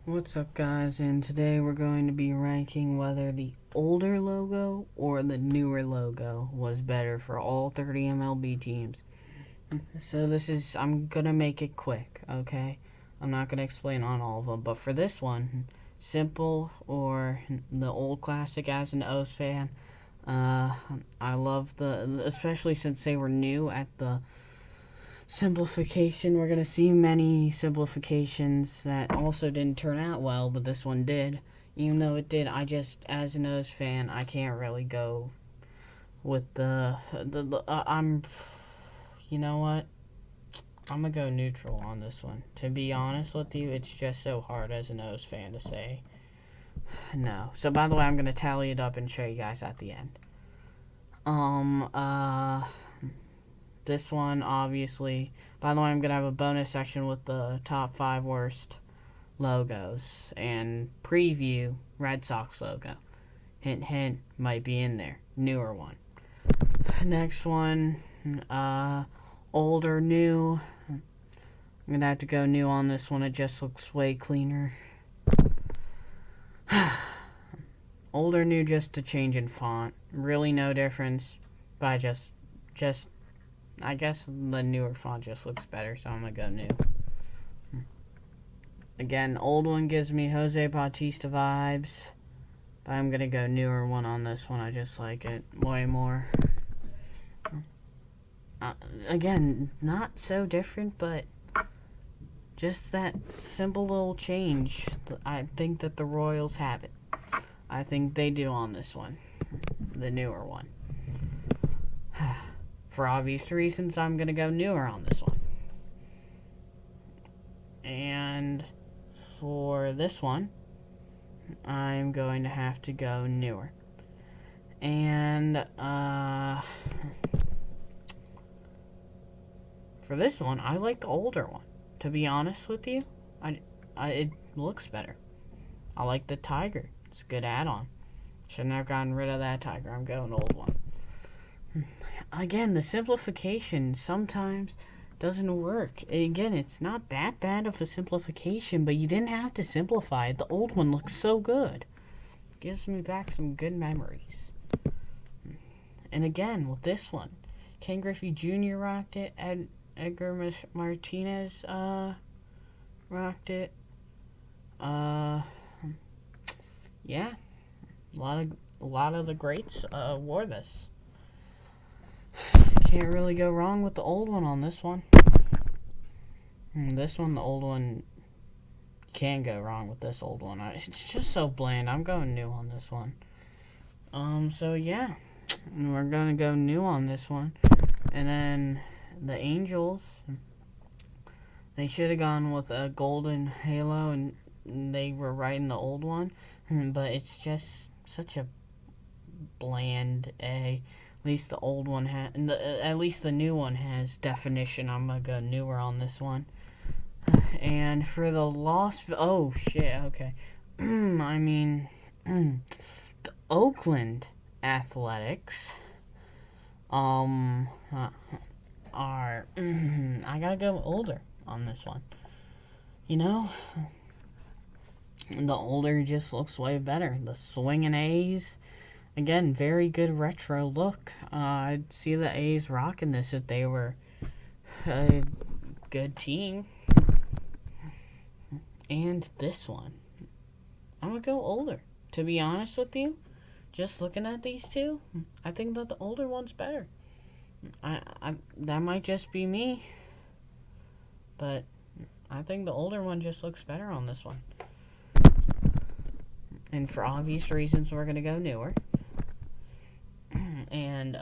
What's up, guys? And today we're going to be ranking whether the older logo or the newer logo was better for all 30 MLB teams. So I'm gonna make it quick, okay? I'm not gonna explain on all of them, but for this one, simple or the old classic as an O's fan, I love especially since they were new at the simplification. We're going to see many simplifications that also didn't turn out well, but this one did. Even though it did, as an O's fan, I can't really go with you know what? I'm going to go neutral on this one. To be honest with you, it's just so hard as an O's fan to say no. So, by the way, I'm going to tally it up and show you guys at the end. This one, obviously. By the way, I'm going to have a bonus section with the top 5 worst logos and preview Red Sox logo. Hint, hint, might be in there. Newer one. Next one, older, new. I'm going to have to go new on this one. It just looks way cleaner. Older, new, just a change in font. Really no difference. But I guess the newer font just looks better, so I'm going to go new. Again, old one gives me Jose Bautista vibes, but I'm going to go newer one on this one. I just like it way more. Again, not so different, but just that simple little change. I think that the Royals have it. I think they do on this one, the newer one. For obvious reasons, I'm going to go newer on this one. And for this one, I'm going to have to go newer. And for this one, I like the older one. To be honest with you, it looks better. I like the tiger. It's a good add-on. Shouldn't have gotten rid of that tiger. I'm going old one. Again, the simplification sometimes doesn't work. Again, it's not that bad of a simplification, but you didn't have to simplify it. The old one looks so good. Gives me back some good memories. And again, with this one, Ken Griffey Jr. rocked it. Edgar Martinez rocked it. Yeah, a lot of the greats wore this. Can't really go wrong with the old one on this one. This one, the old one, can go wrong with this old one. It's just so bland. I'm going new on this one. So yeah, we're gonna go new on this one. And then the Angels, they should have gone with a golden halo, and they were right in the old one. But it's just such a bland A. At least the old one at least the new one has definition. I'm gonna go newer on this one. And for the oh shit, okay. I mean, the Oakland Athletics, are, I gotta go older on this one. You know, the older just looks way better. The swinging A's. Again, very good retro look. I'd see the A's rocking this if they were a good team. And this one, I'm going to go older. To be honest with you, just looking at these two, I think that the older one's better. That might just be me, but I think the older one just looks better on this one. And for obvious reasons, we're going to go newer. And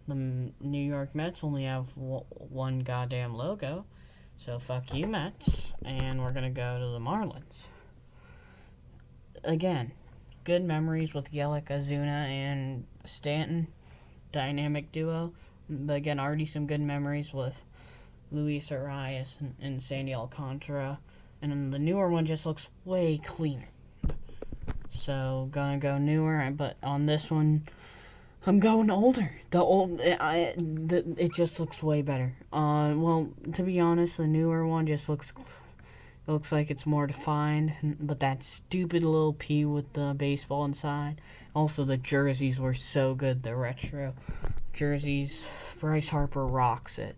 the New York Mets only have one goddamn logo, so fuck you, Mets. And we're gonna go to the Marlins. Again, good memories with Yelich, Ozuna, and Stanton, dynamic duo. But again, already some good memories with Luis Arias and Sandy Alcantara. And then the newer one just looks way cleaner. So gonna go newer, but on this one, I'm going older. It just looks way better. Well, to be honest, the newer one just looks It looks like it's more defined, but that stupid little P with the baseball inside. Also, the jerseys were so good, the retro jerseys. Bryce Harper rocks it.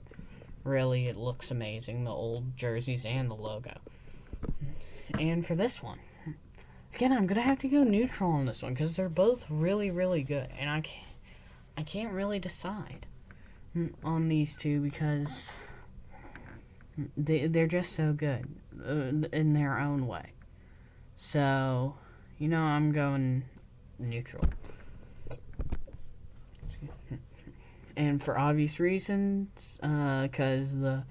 Really, it looks amazing, the old jerseys and the logo. And for this one, again, I'm gonna have to go neutral on this one because they're both really, really good, and I can't really decide on these two because they're just so good in their own way. So, I'm going neutral. And for obvious reasons, because the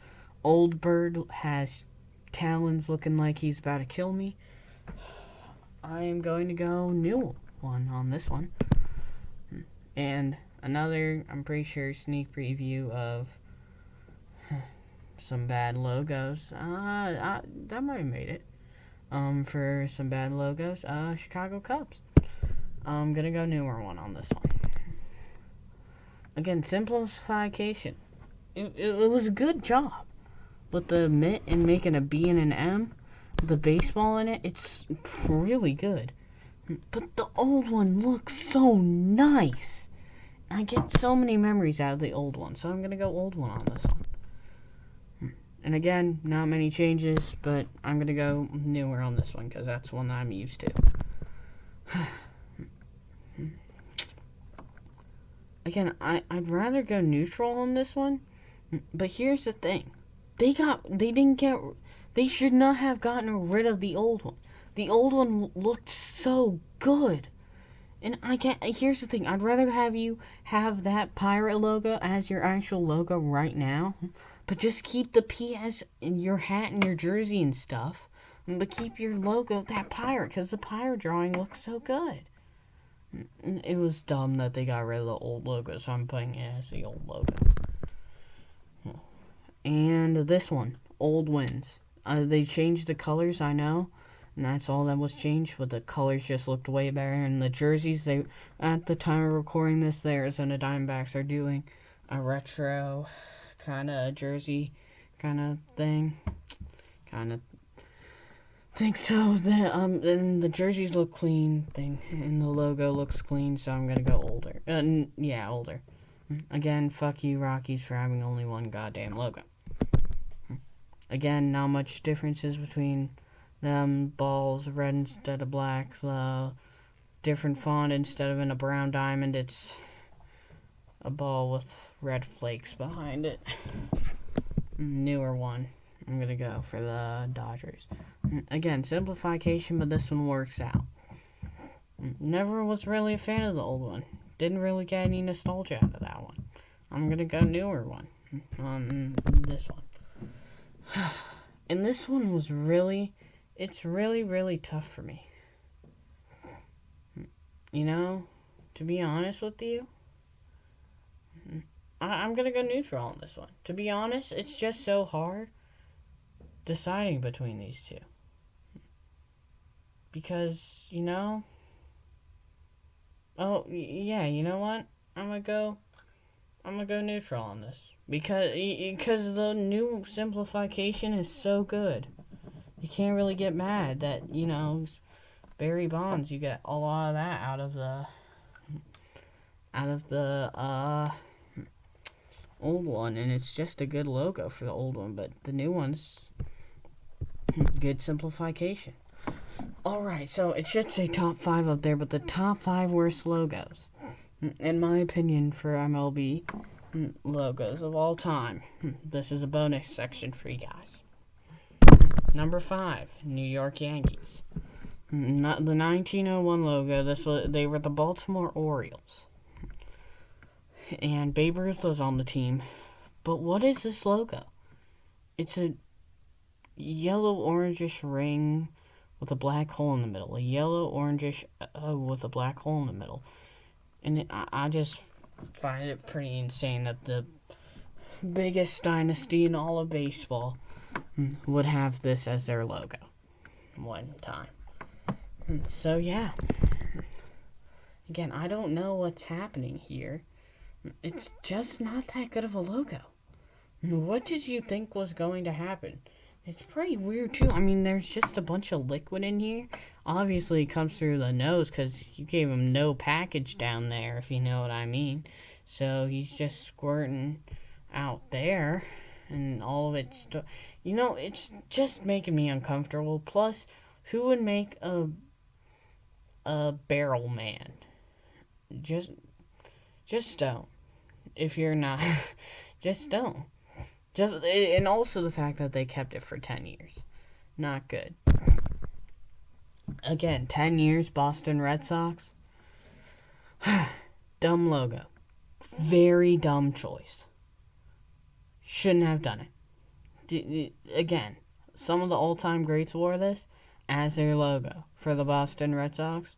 old bird has talons looking like he's about to kill me, I am going to go new one on this one. And another, I'm pretty sure, sneak preview of some bad logos. That might have made it. For some bad logos, Chicago Cubs. I'm gonna go newer one on this one. Again, simplification. It was a good job with the mitt and making a B and an M. The baseball in it, it's really good. But the old one looks so nice. I get so many memories out of the old one, so I'm gonna go old one on this one. And again, not many changes, but I'm gonna go newer on this one because that's one that I'm used to. Again, I'd rather go neutral on this one, but here's the thing. They should not have gotten rid of the old one. The old one looked so good. And here's the thing. I'd rather have you have that pirate logo as your actual logo right now, but just keep the P as in your hat and your jersey and stuff, but keep your logo that pirate because the pirate drawing looks so good. It was dumb that they got rid of the old logo, so I'm putting it as the old logo. And this one, old wins. They changed the colors, I know, and that's all that was changed, but the colors just looked way better. And the jerseys, at the time of recording this, the Arizona Diamondbacks are doing a retro kind of jersey kind of thing. Think so. And the jerseys look clean, and the logo looks clean, so I'm gonna go older. Older. Again, fuck you, Rockies, for having only one goddamn logo. Again, not much differences between them. Balls red instead of black. The different font, instead of in a brown diamond, it's a ball with red flakes behind it. Newer one. I'm gonna go for the Dodgers. Again, simplification, but this one works out. Never was really a fan of the old one. Didn't really get any nostalgia out of that one. I'm gonna go newer one on this one. And this one was it's really tough for me. To be honest with you, I'm gonna go neutral on this one. To be honest, it's just so hard deciding between these two. Because, you know what? I'm gonna go neutral on this. Because the new simplification is so good. You can't really get mad that, Barry Bonds, you get a lot of that out of the old one, and it's just a good logo for the old one, but the new one's good simplification. Alright, so it should say top 5 up there, but the top 5 worst logos, in my opinion, for MLB logos of all time. This is a bonus section for you guys. Number 5, New York Yankees. Not the 1901 logo. They were the Baltimore Orioles, and Babe Ruth was on the team. But what is this logo? It's a yellow-orangish ring with a black hole in the middle. A yellow-orangish with a black hole in the middle. And I just find it pretty insane that the biggest dynasty in all of baseball would have this as their logo one time. So, yeah. Again, I don't know what's happening here. It's just not that good of a logo. What did you think was going to happen? It's pretty weird too. I mean, there's just a bunch of liquid in here. Obviously, it comes through the nose because you gave him no package down there, if you know what I mean. So he's just squirting out there, and all of it's, it's just making me uncomfortable. Plus, who would make a barrel man? Just don't. If you're not, just don't. And also the fact that they kept it for 10 years. Not good. Again, 10 years, Boston Red Sox. Dumb logo. Very dumb choice. Shouldn't have done it. Again, some of the all-time greats wore this as their logo for the Boston Red Sox.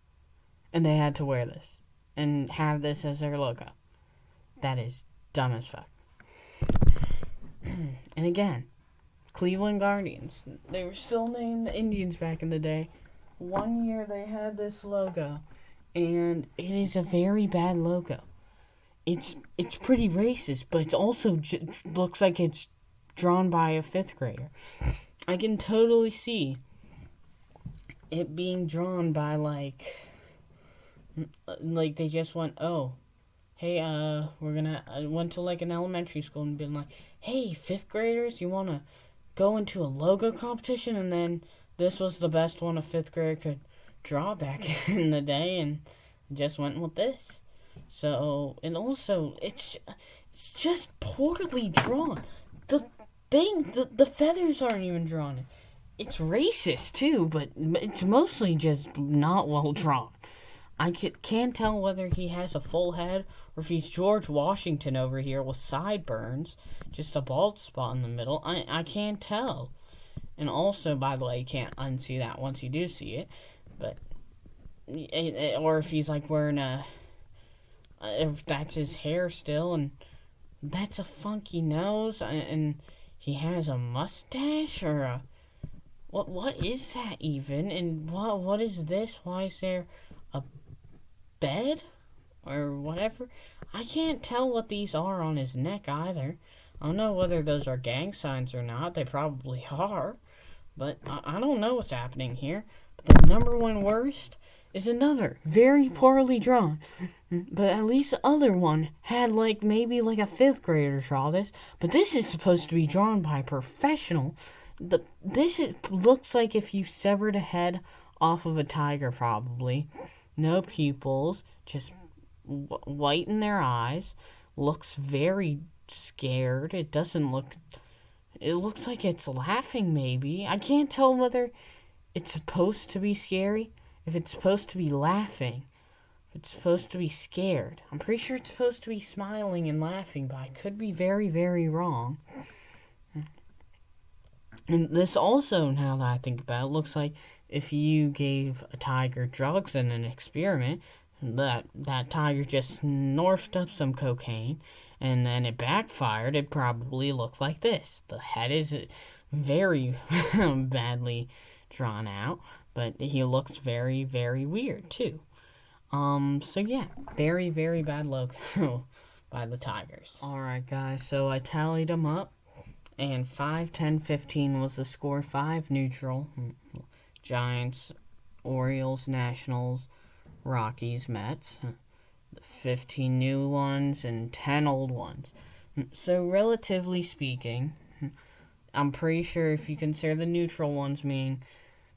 And they had to wear this. And have this as their logo. That is dumb as fuck. And again, Cleveland Guardians. They were still named the Indians back in the day. One year they had this logo, and it is a very bad logo. It's pretty racist, but it also looks like it's drawn by a 5th grader. I can totally see it being drawn by like they just went, oh, hey, I went to like an elementary school and been like, hey, 5th graders, you want to go into a logo competition? And then this was the best one a 5th grader could draw back in the day, and just went with this. So, and also, it's just poorly drawn. The feathers aren't even drawn. It's racist too, but it's mostly just not well drawn. I can't tell whether he has a full head or if he's George Washington over here with sideburns, just a bald spot in the middle. I can't tell. And also, by the way, you can't unsee that once you do see it. But, or if he's like wearing if that's his hair still, and that's a funky nose, and he has a mustache, or a, what is that even? And what is this? Why is there a bed or whatever? I can't tell what these are on his neck either. I don't know whether those are gang signs or not. They probably are, but I don't know what's happening here. But the number one worst is another very poorly drawn, but at least the other one had maybe a 5th grader draw this, but this is supposed to be drawn by a professional. Looks like if you severed a head off of a tiger, probably. No pupils, just white in their eyes. Looks very scared. It looks like it's laughing, maybe. I can't tell whether it's supposed to be scary, if it's supposed to be laughing, if it's supposed to be scared. I'm pretty sure it's supposed to be smiling and laughing, but I could be very, very wrong. And this also, now that I think about it, looks like if you gave a tiger drugs in an experiment, that tiger just snorfed up some cocaine, and then it backfired, it probably looked like this. The head is very badly drawn out, but he looks very, very weird, too. So yeah, very, very bad logo by the Tigers. Alright, guys, so I tallied them up, and 5, 10, 15 was the score. 5 neutral. Giants, Orioles, Nationals, Rockies, Mets. 15 new ones and 10 old ones. So relatively speaking, I'm pretty sure if you consider the neutral ones mean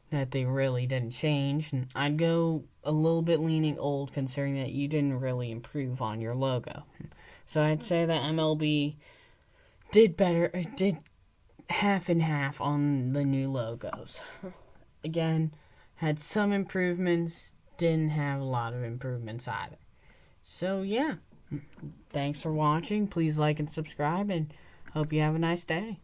that they really didn't change, I'd go a little bit leaning old, considering that you didn't really improve on your logo. So I'd say that MLB did better, did half and half on the new logos. Again, had some improvements, didn't have a lot of improvements either. So yeah, thanks for watching. Please like and subscribe, and hope you have a nice day.